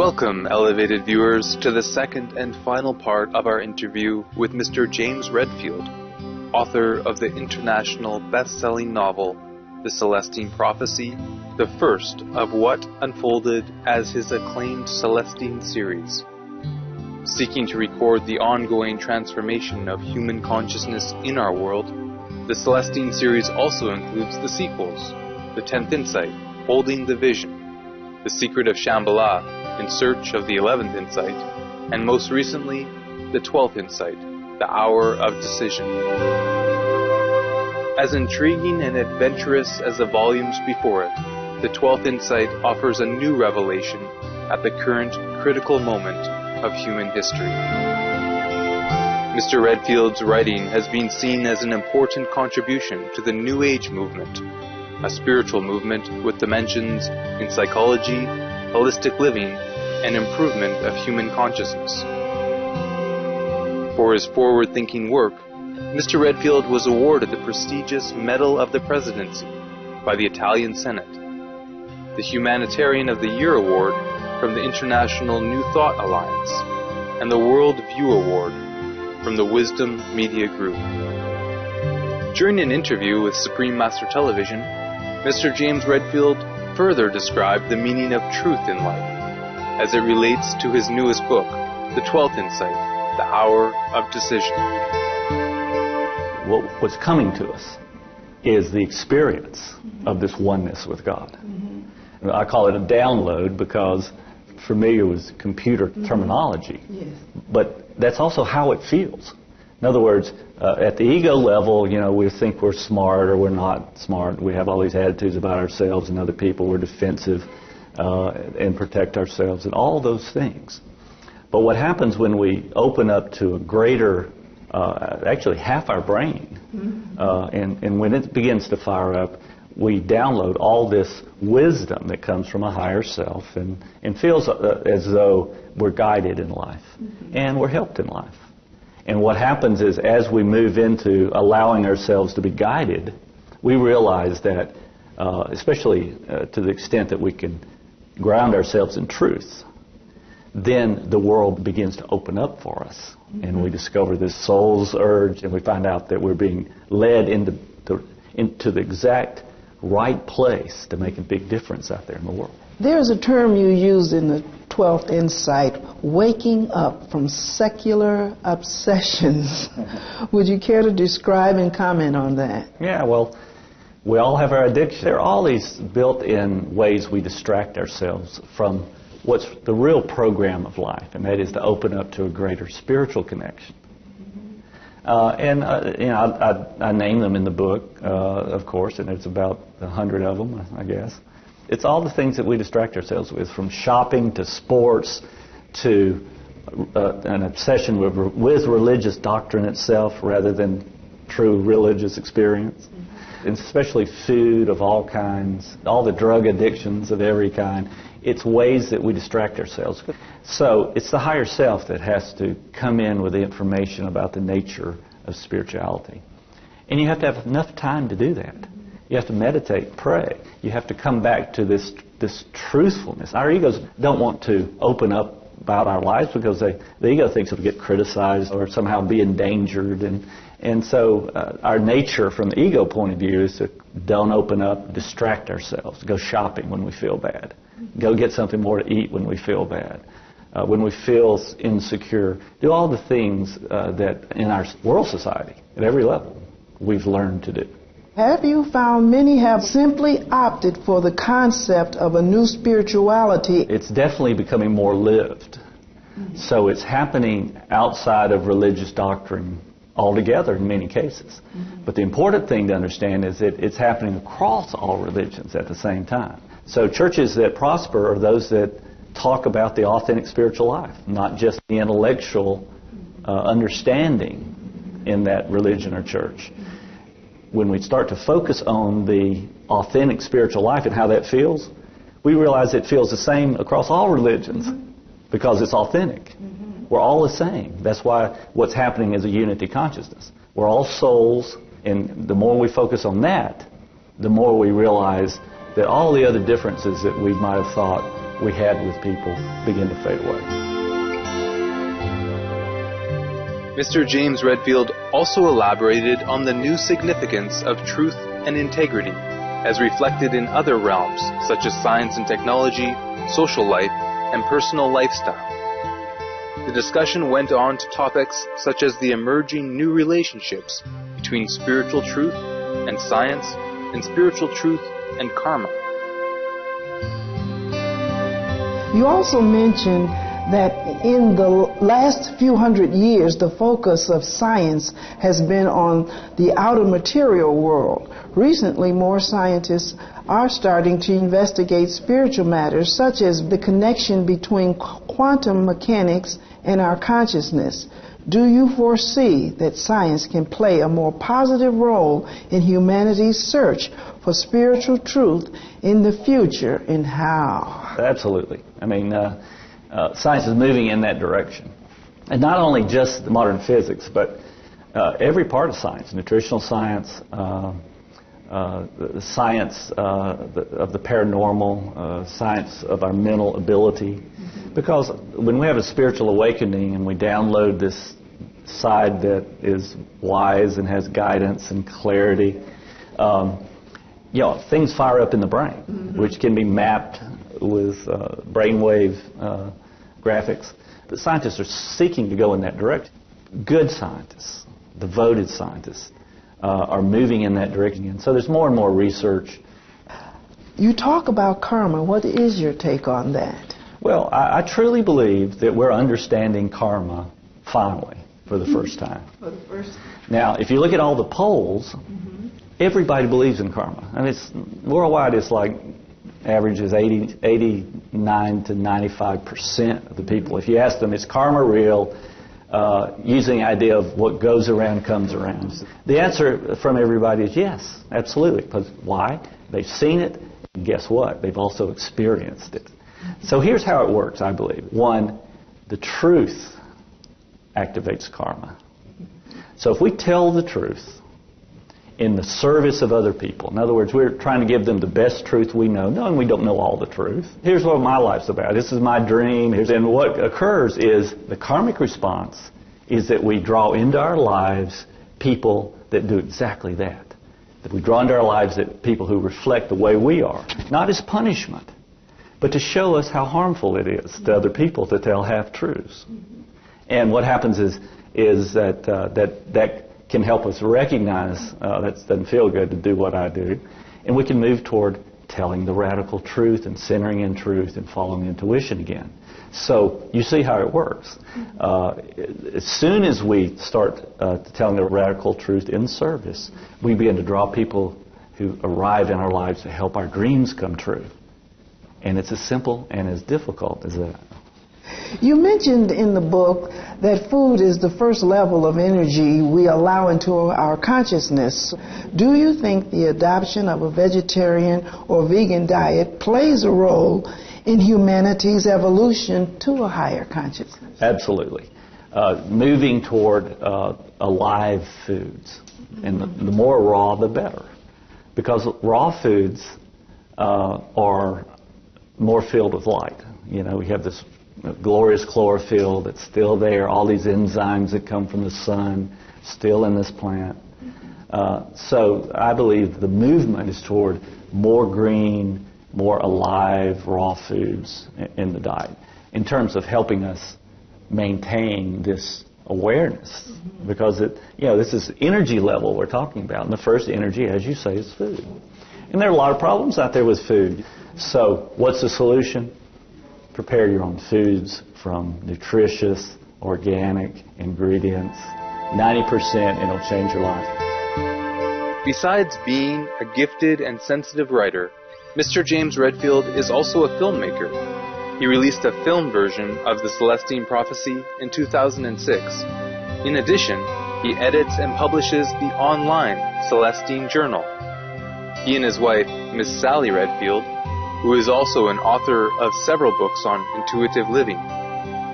Welcome, elevated viewers, to the second and final part of our interview with Mr. James Redfield, author of the international best-selling novel, The Celestine Prophecy, the first of what unfolded as his acclaimed Celestine series. Seeking to record the ongoing transformation of human consciousness in our world, the Celestine series also includes the sequels, The 10th Insight, Holding the Vision, The Secret of Shambhala, In Search of the 11th Insight, and most recently, The 12th Insight, The Hour of Decision. As intriguing and adventurous as the volumes before it, The 12th Insight offers a new revelation at the current critical moment of human history. Mr. Redfield's writing has been seen as an important contribution to the New Age movement, a spiritual movement with dimensions in psychology, holistic living, and improvement of human consciousness. For his forward-thinking work, Mr. Redfield was awarded the prestigious Medal of the Presidency by the Italian Senate, the Humanitarian of the Year Award from the International New Thought Alliance, and the World View Award from the Wisdom Media Group. During an interview with Supreme Master Television, Mr. James Redfield further described the meaning of truth in life as it relates to his newest book, The 12th Insight, The Hour of Decision. What's coming to us is the experience of this oneness with God. I call it a download because for me it was computer terminology. Yes. But that's also how it feels. In other words, at the ego level, we think we're smart or we're not smart. We have all these attitudes about ourselves and other people. We're defensive and protect ourselves and all those things. But what happens when we open up to a greater, actually half our brain, and when it begins to fire up, we download all this wisdom that comes from a higher self and feels as though we're guided in life and we're helped in life. And what happens is as we move into allowing ourselves to be guided, we realize that, especially to the extent that we can ground ourselves in truth, then the world begins to open up for us. And we discover this soul's urge, and we find out that we're being led into the exact right place to make a big difference out there in the world. There's a term you used in the 12th Insight, waking up from secular obsessions. Would you care to describe and comment on that? Yeah, well, we all have our addictions. There are all these built-in ways we distract ourselves from what's the real program of life, and that is to open up to a greater spiritual connection. I name them in the book, of course, and it's about 100 of them, I guess. It's all the things that we distract ourselves with, from shopping to sports to an obsession with religious doctrine itself rather than true religious experience. And especially food of all kinds, all the drug addictions of every kind. It's ways that we distract ourselves. So it's the higher self that has to come in with the information about the nature of spirituality. And you have to have enough time to do that. You have to meditate, pray. You have to come back to this truthfulness. Our egos don't want to open up about our lives because the ego thinks it'll get criticized or somehow be endangered. And so our nature from the ego point of view is to don't open up, distract ourselves, go shopping when we feel bad, go get something more to eat when we feel bad, when we feel insecure, do all the things that in our world society at every level we've learned to do. Have you found many have simply opted for the concept of a new spirituality? It's definitely becoming more lived. So it's happening outside of religious doctrine altogether in many cases. But the important thing to understand is that it's happening across all religions at the same time. So churches that prosper are those that talk about the authentic spiritual life, not just the intellectual understanding in that religion or church. When we start to focus on the authentic spiritual life and how that feels, we realize it feels the same across all religions because it's authentic. We're all the same. That's why what's happening is a unity consciousness. We're all souls, and the more we focus on that, the more we realize that all the other differences that we might have thought we had with people begin to fade away. Mr. James Redfield also elaborated on the new significance of truth and integrity as reflected in other realms such as science and technology, social life, and personal lifestyle. The discussion went on to topics such as the emerging new relationships between spiritual truth and science, and spiritual truth and karma. You also mentioned that in the last few hundred years, the focus of science has been on the outer material world. Recently, more scientists are starting to investigate spiritual matters, such as the connection between quantum mechanics and our consciousness. Do you foresee that science can play a more positive role in humanity's search for spiritual truth in the future, and how? Absolutely. I mean, science is moving in that direction. And not only just the modern physics, but every part of science, nutritional science, the science of the paranormal, science of our mental ability. Because when we have a spiritual awakening and we download this side that is wise and has guidance and clarity, things fire up in the brain, which can be mapped with brainwave graphics. The scientists are seeking to go in that direction. Good scientists, devoted scientists, are moving in that direction. And so there's more and more research. You talk about karma. What is your take on that? Well, I truly believe that we're understanding karma finally for the first time. For the first time. Now, if you look at all the polls, everybody believes in karma. I mean, worldwide, it's like averages 89 to 95% of the people. If you ask them, is karma real? Using the idea of what goes around comes around. The answer from everybody is yes, absolutely. Because why? They've seen it, and guess what? They've also experienced it. So here's how it works, I believe. One, the truth activates karma. So if we tell the truth in the service of other people, in other words, we're trying to give them the best truth we know, knowing we don't know all the truth. Here's what my life's about. This is my dream. And what occurs is the karmic response is that we draw into our lives people that do exactly that. That we draw into our lives that people who reflect the way we are, not as punishment, but to show us how harmful it is to other people to tell half-truths. And what happens is that can help us recognize that doesn't feel good to do what I do, and we can move toward telling the radical truth and centering in truth and following intuition again. So you see how it works. As soon as we start telling the radical truth in service, we begin to draw people who arrive in our lives to help our dreams come true. And it's as simple and as difficult as that. You mentioned in the book that food is the first level of energy we allow into our consciousness. Do you think the adoption of a vegetarian or vegan diet plays a role in humanity's evolution to a higher consciousness? Absolutely. Moving toward alive foods. And the more raw, the better. Because raw foods are more filled with light. You know, we have this glorious chlorophyll that's still there, all these enzymes that come from the sun, still in this plant. So I believe the movement is toward more green, more alive, raw foods in the diet in terms of helping us maintain this awareness. Because this is energy level we're talking about. And the first energy, as you say, is food. And there are a lot of problems out there with food. So what's the solution? Prepare your own foods from nutritious, organic ingredients. 90%, it'll change your life. Besides being a gifted and sensitive writer, Mr. James Redfield is also a filmmaker. He released a film version of The Celestine Prophecy in 2006. In addition, he edits and publishes the online Celestine Journal. He and his wife, Miss Sally Redfield, who is also an author of several books on intuitive living,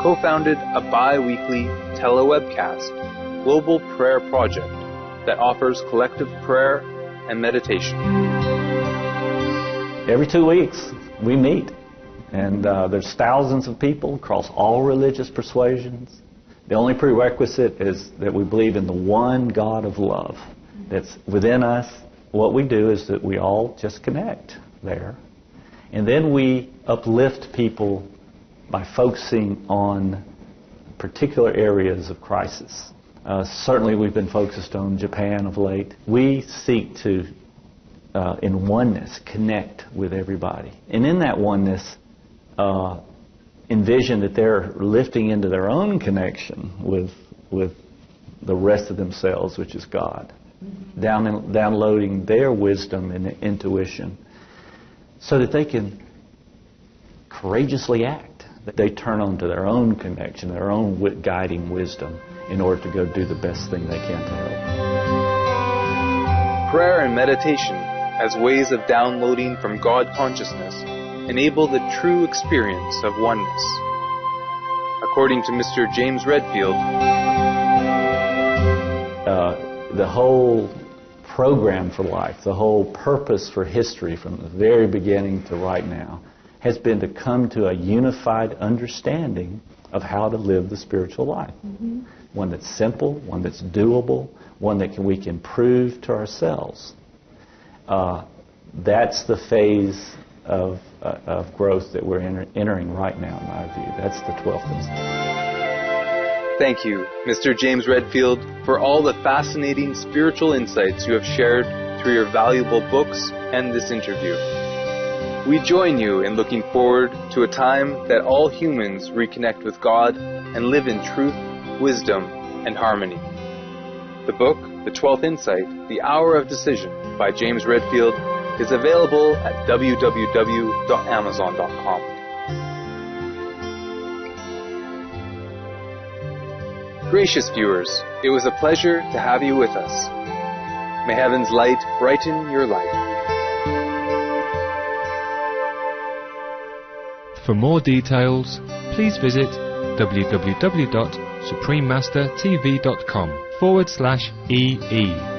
co-founded a bi-weekly telewebcast, Global Prayer Project, that offers collective prayer and meditation. Every 2 weeks, we meet And there's thousands of people across all religious persuasions. The only prerequisite is that we believe in the one God of love that's within us. What we do is that we all just connect there. And then we uplift people by focusing on particular areas of crisis. Certainly we've been focused on Japan of late. We seek to, in oneness, connect with everybody. And in that oneness, envision that they're lifting into their own connection with the rest of themselves, which is God. Downloading their wisdom and intuition so that they can courageously act. That they turn on to their own connection, their own guiding wisdom in order to go do the best thing they can to help. Prayer and meditation as ways of downloading from God consciousness enable the true experience of oneness. According to Mr. James Redfield, the whole program for life, the whole purpose for history from the very beginning to right now has been to come to a unified understanding of how to live the spiritual life. Mm-hmm. One that's simple, one that's doable, one that we can prove to ourselves. That's the phase of growth that we're entering right now, in my view. That's the 12th instance. Thank you, Mr. James Redfield, for all the fascinating spiritual insights you have shared through your valuable books and this interview. We join you in looking forward to a time that all humans reconnect with God and live in truth, wisdom, and harmony. The book, The 12th Insight, The Hour of Decision by James Redfield is available at www.amazon.com. Gracious viewers, it was a pleasure to have you with us. May heaven's light brighten your life. For more details, please visit www.suprememastertv.com/EE.